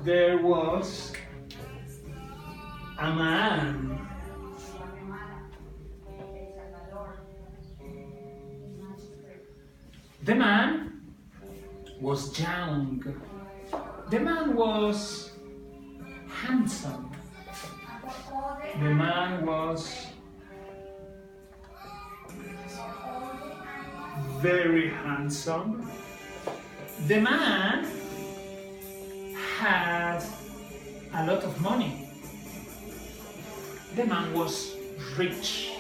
there was a man. The man was young. The man was handsome. The man was very handsome. The man had a lot of money. The man was rich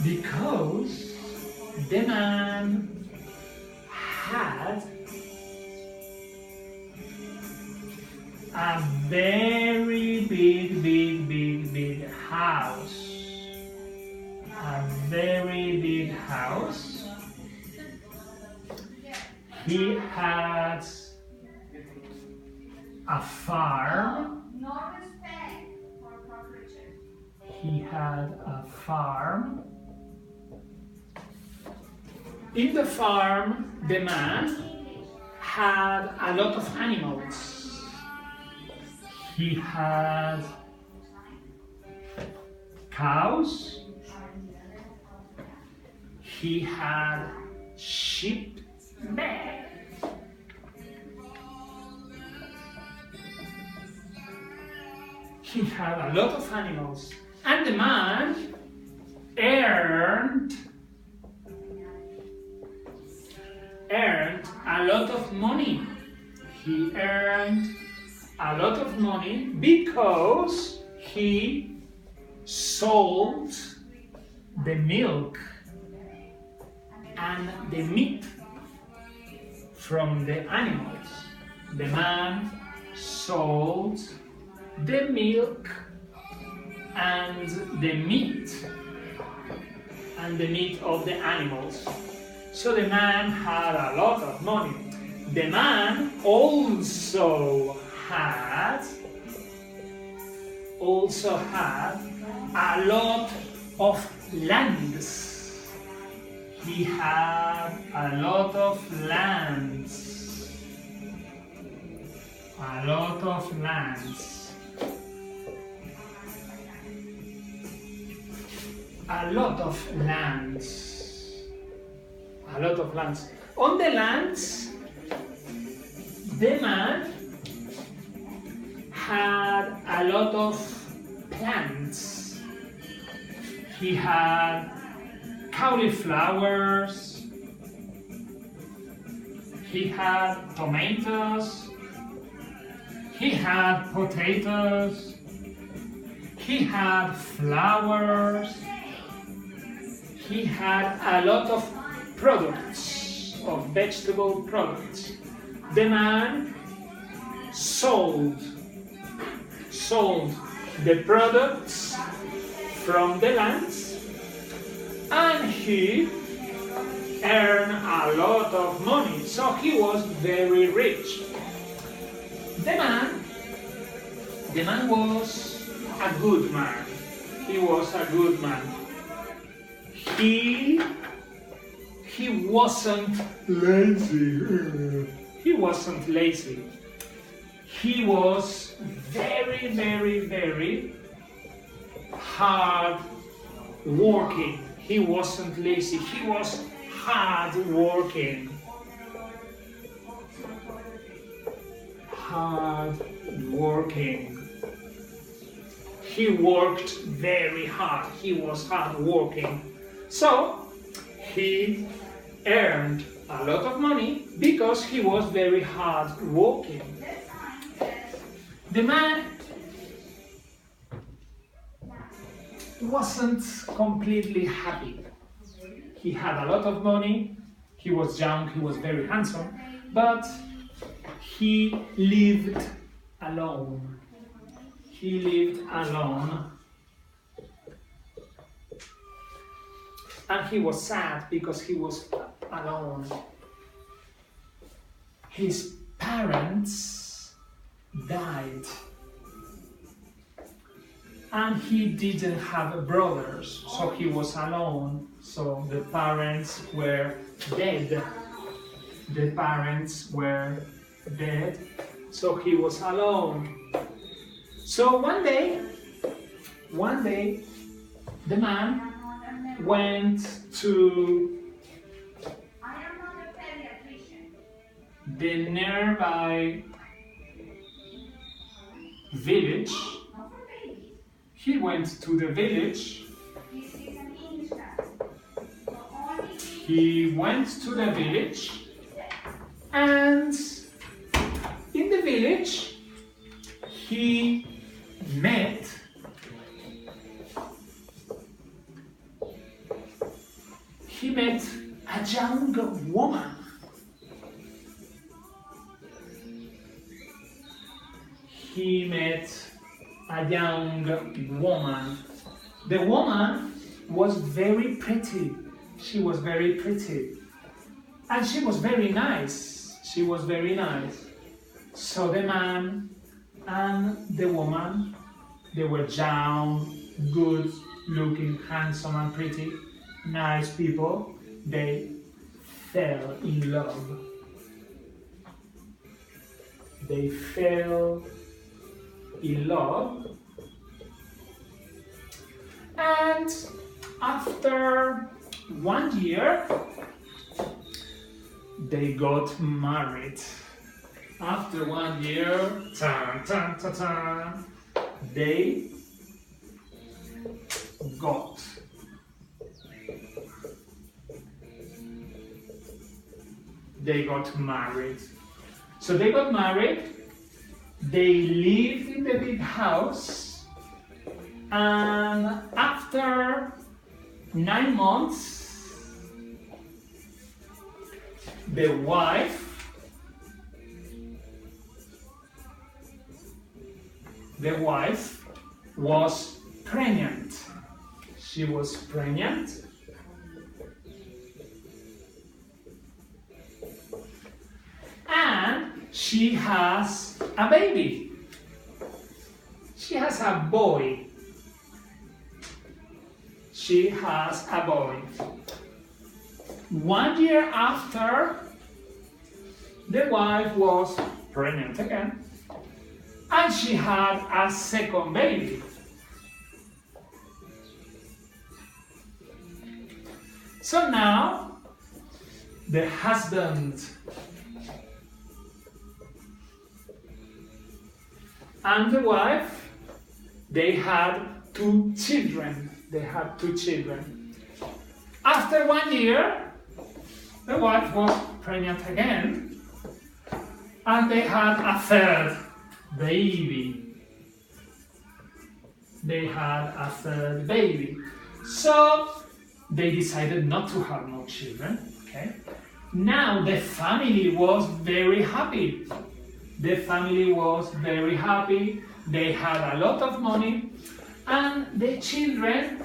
because the man had a very big house. A very big house. He had a farm. He had a farm. In the farm, the man had a lot of animals. He had cows. He had sheep. He had a lot of animals. And the man earned a lot of money. He earned a lot of money because he sold the milk and the meat from the animals. The man sold the milk and the meat of the animals. So the man had a lot of money. The man also had a lot of lands. He had a lot of lands. A lot of lands. A lot of lands. A lot of lands. On the lands, the man had a lot of plants. He had cauliflowers. He had tomatoes. He had potatoes. He had flowers. He had a lot of products, of vegetable products. The man sold the products from the lands, and he earned a lot of money, so he was very rich. The man was a good man. He was a good man. He wasn't lazy. He wasn't lazy. He was very hard working. He wasn't lazy. He was hard working. Hard working. He worked very hard. He was hard working. So he earned a lot of money because he was very hard working. The man wasn't completely happy. He had a lot of money, he was young, he was very handsome, but he lived alone. He lived alone. And he was sad because he was alone. His parents died. And he didn't have brothers, so he was alone. So the parents were dead. The parents were dead. So he was alone. So one day, the man went to the nearby village. He went to the village. He went to the village, and in the village he met a young woman. He met a young woman. The woman was very pretty. She was very pretty. And she was very nice. She was very nice. So the man and the woman, they were young, good looking, handsome and pretty, nice people. They fell in love. They fell in love. And after 1 year, they got married. After 1 year, they got married. So they got married. They lived in the big house, and after 9 months, the wife was pregnant. She was pregnant. And she has a baby. She has a boy. She has a boy. 1 year after, the wife was pregnant again, and she had a second baby. So now, the husband and the wife, they had 2 children. They had 2 children. After 1 year, the wife was pregnant again, and they had a third baby. They had a third baby. So they decided not to have more children. Okay. Now the family was very happy. The family was very happy. They had a lot of money, and the children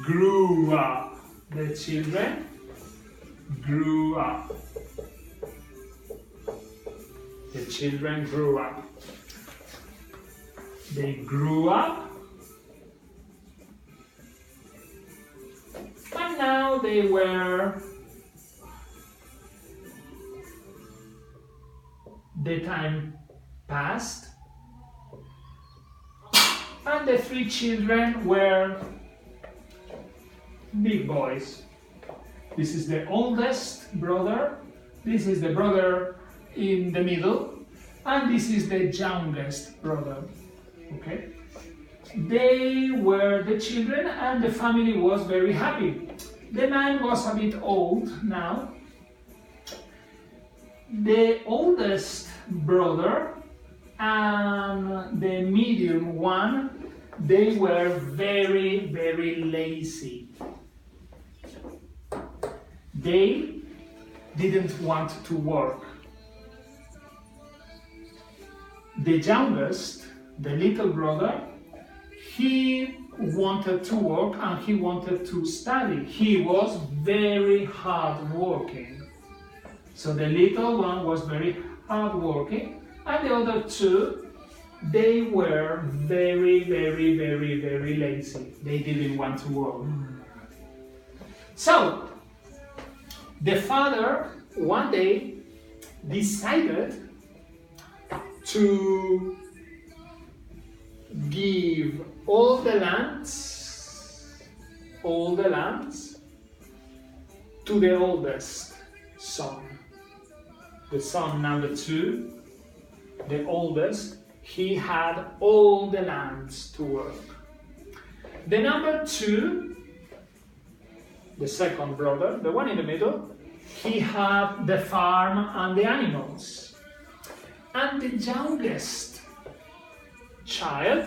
grew up. The children grew up. The children grew up. They grew up, and now they were. The time passed, and the 3 children were big boys. This is the oldest brother, this is the brother in the middle, and this is the youngest brother. Okay? They were the children, and the family was very happy. The man was a bit old now. The oldest brother and the medium one, they were very, very lazy. They didn't want to work. The youngest, the little brother, he wanted to work and he wanted to study. He was very hard working. So the little one was very hard working, and the other 2, they were very, very, very, very lazy. They didn't want to work. So the father one day decided to give all the lands to the oldest son. The son number 2, the oldest, he had all the lands to work. The number 2, the second brother, the one in the middle, he had the farm and the animals. And the youngest child,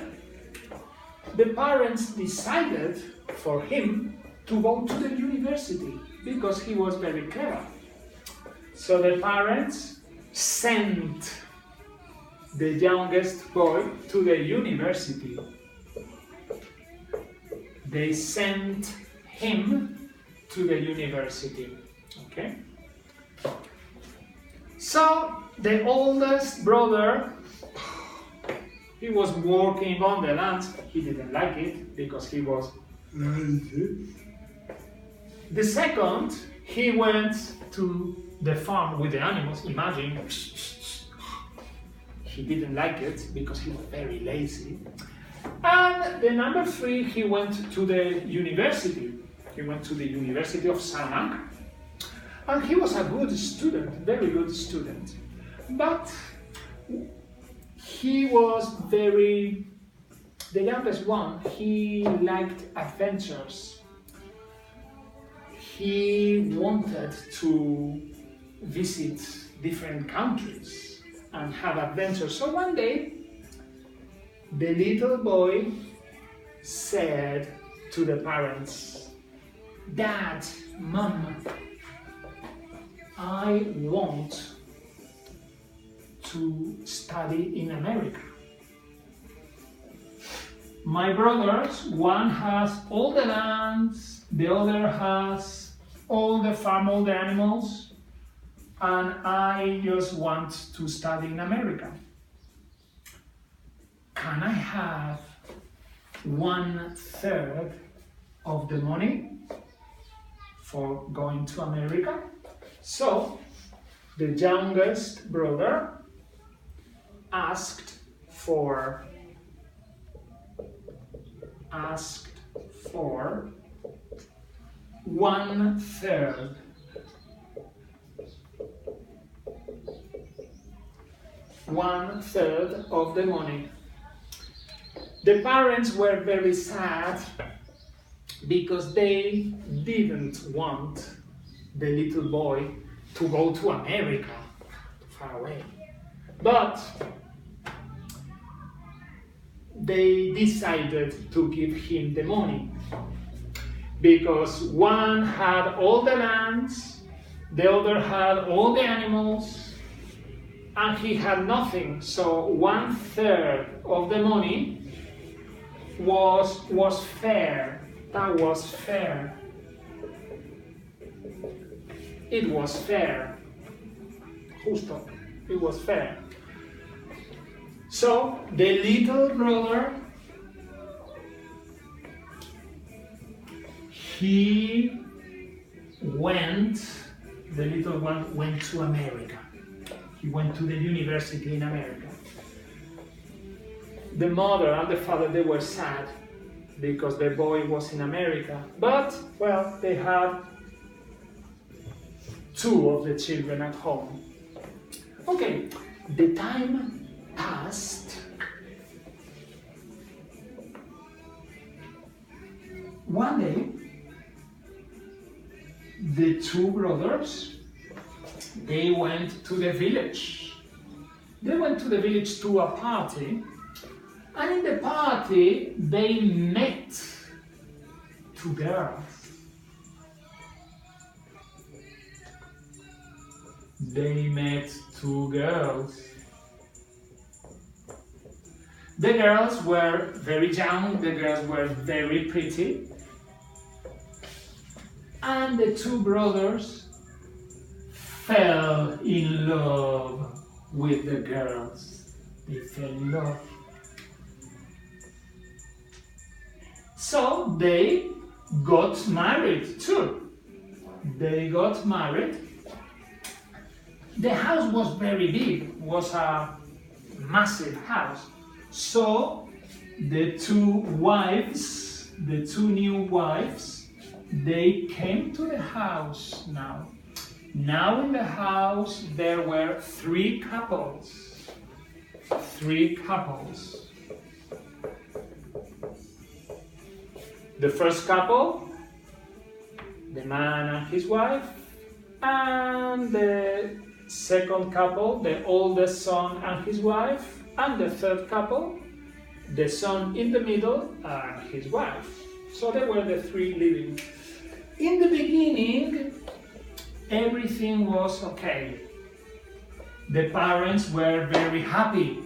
the parents decided for him to go to the university because he was very clever. So the parents sent the youngest boy to the university. They sent him to the university. Okay? So the oldest brother, he was working on the land. He didn't like it because he was lazy. The second, he went to the farm with the animals. Imagine, he didn't like it because he was very lazy. And the number 3, he went to the university. He went to the University of Salamanca. And he was a good student, very good student. But he was the youngest one, he liked adventures. He wanted to visit different countries and have adventures. So one day, the little boy said to the parents, "Dad, Mom, I want to study in America. My brothers, one has all the lands, the other has all the farm, all the animals, and I just want to study in America. Can I have 1/3 of the money for going to America?" So the youngest brother asked for 1/3. 1/3 of the money. The parents were very sad because they didn't want the little boy to go to America, far away. But they decided to give him the money because one had all the lands, the other had all the animals, and he had nothing. So 1/3 of the money was fair. That was fair. It was fair. Justo. It was fair. So the little brother, the little one went to America. He went to the university in America. The mother and the father, they were sad because their boy was in America. But, well, they had 2 of the children at home. Okay, the time passed. One day, the 2 brothers, they went to the village. They went to the village to a party, and in the party, they met 2 girls. They met 2 girls. The girls were very young, the girls were very pretty, and the 2 brothers fell in love with the girls. They fell in love. So they got married too. They got married. The house was very big, was a massive house. So the two new wives, they came to the house now. Now in the house there were three couples. The first couple, the man and his wife, and the second couple, the oldest son and his wife, and the third couple, the son in the middle and his wife. So they were the three living. In the beginning, everything was okay. The parents were very happy.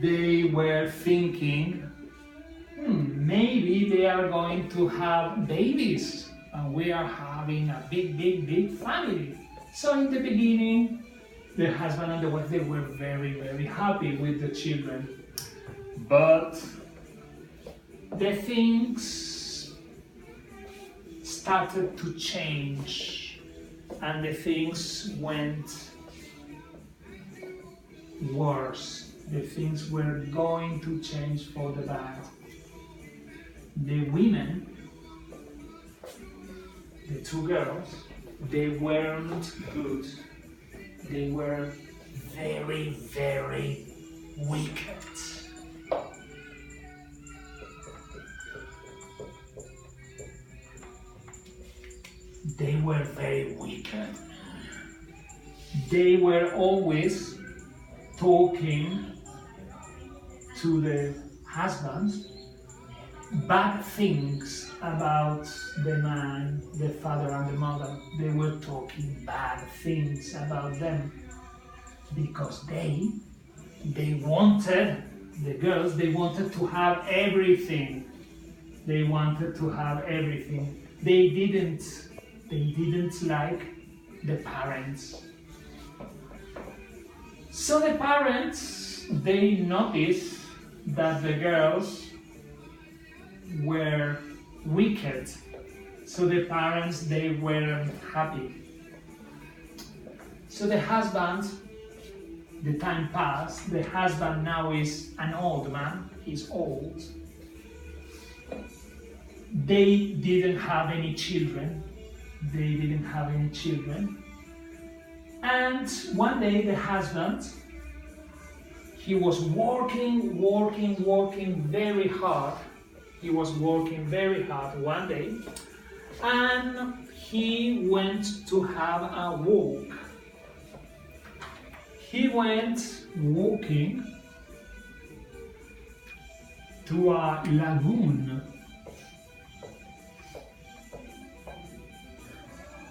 They were thinking, maybe they are going to have babies and we are having a big family. So in the beginning, the husband and the wife, they were very happy with the children. But the things started to change and the things went worse. The things were going to change for the bad. The women, the two girls, they weren't good. They were very wicked. They were very wicked. They were always talking to the husband bad things about the man, the father and the mother. They were talking bad things about them because they wanted, the girls, they wanted to have everything. They wanted to have everything. They didn't like the parents. So the parents, they noticed that the girls were wicked. So the parents, they weren't happy. So the husband, the time passed, the husband now is an old man, he's old. They didn't have any children. And one day the husband, he was working very hard. He was working very hard one day, and he went to have a walk. He went walking to a lagoon.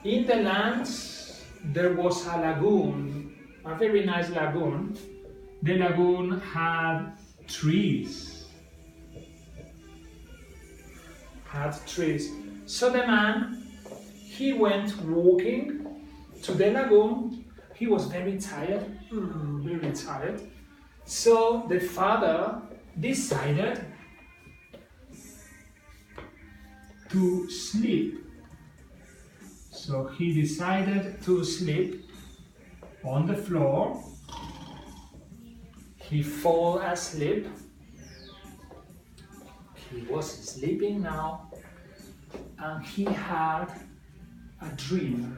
In the lands, there was a lagoon, a very nice lagoon. The lagoon had trees. So the man, he went walking to the lagoon. He was very tired. So the father decided to sleep. So he decided to sleep on the floor. He fell asleep. He was sleeping now, and he had a dream.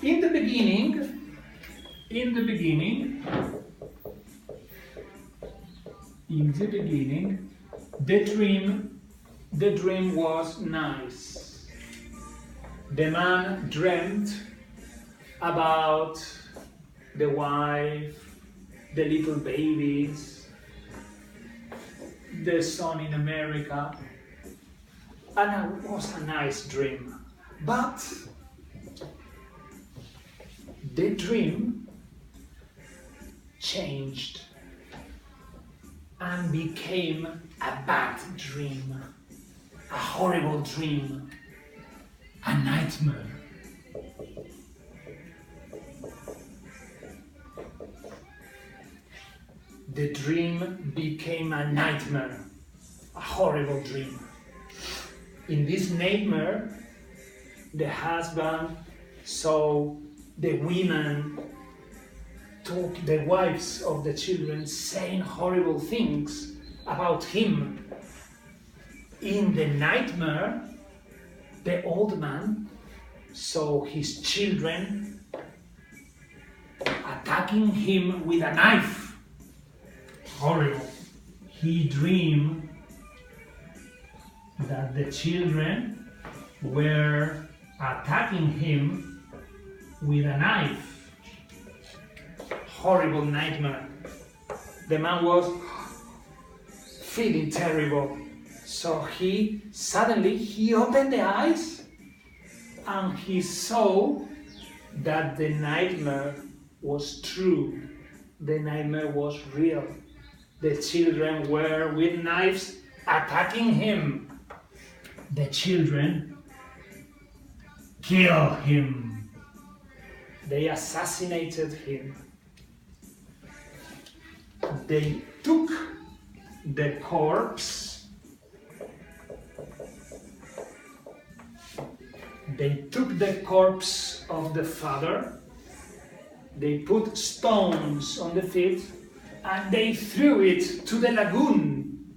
In the beginning, the dream was nice. The man dreamt about the wife, the little babies, the son in America, and it was a nice dream. But the dream changed and became a bad dream, a horrible dream, a nightmare. The dream became a nightmare, a horrible dream. In this nightmare, the husband saw the women talk, the wives of the children, saying horrible things about him. In the nightmare, the old man saw his children attacking him with a knife. Horrible. He dreamed that the children were attacking him with a knife. Horrible nightmare. The man was feeling terrible. So he opened the eyes and he saw that the nightmare was true. The nightmare was real. The children were with knives attacking him. The children killed him. They assassinated him. They took the corpse. They took the corpse of the father. They put stones on the feet and they threw it to the lagoon.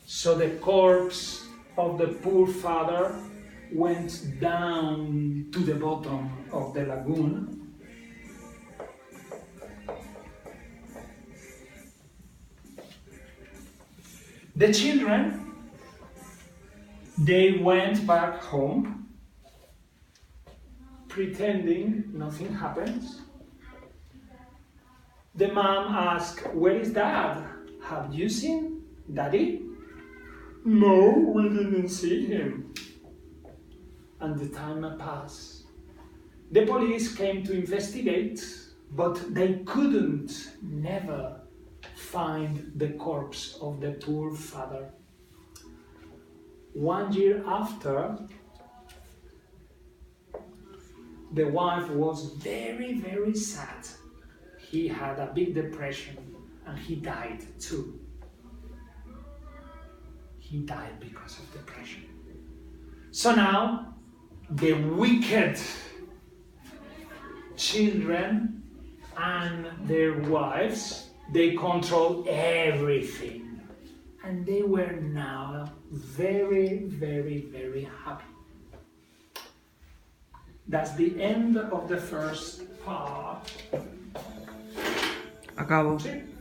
So the corpse of the poor father went down to the bottom of the lagoon. The children, they went back home, pretending nothing happens. The mom asked, "Where is Dad? Have you seen Daddy?" "No, we didn't see him." And the time passed. The police came to investigate, but they couldn't never find the corpse of the poor father. 1 year after, the wife was very, very sad. He had a big depression and he died too. He died because of depression. So now, the wicked children and their wives, they control everything. And they were now very, very, very happy. That's the end of the first part. Acabo. Sí.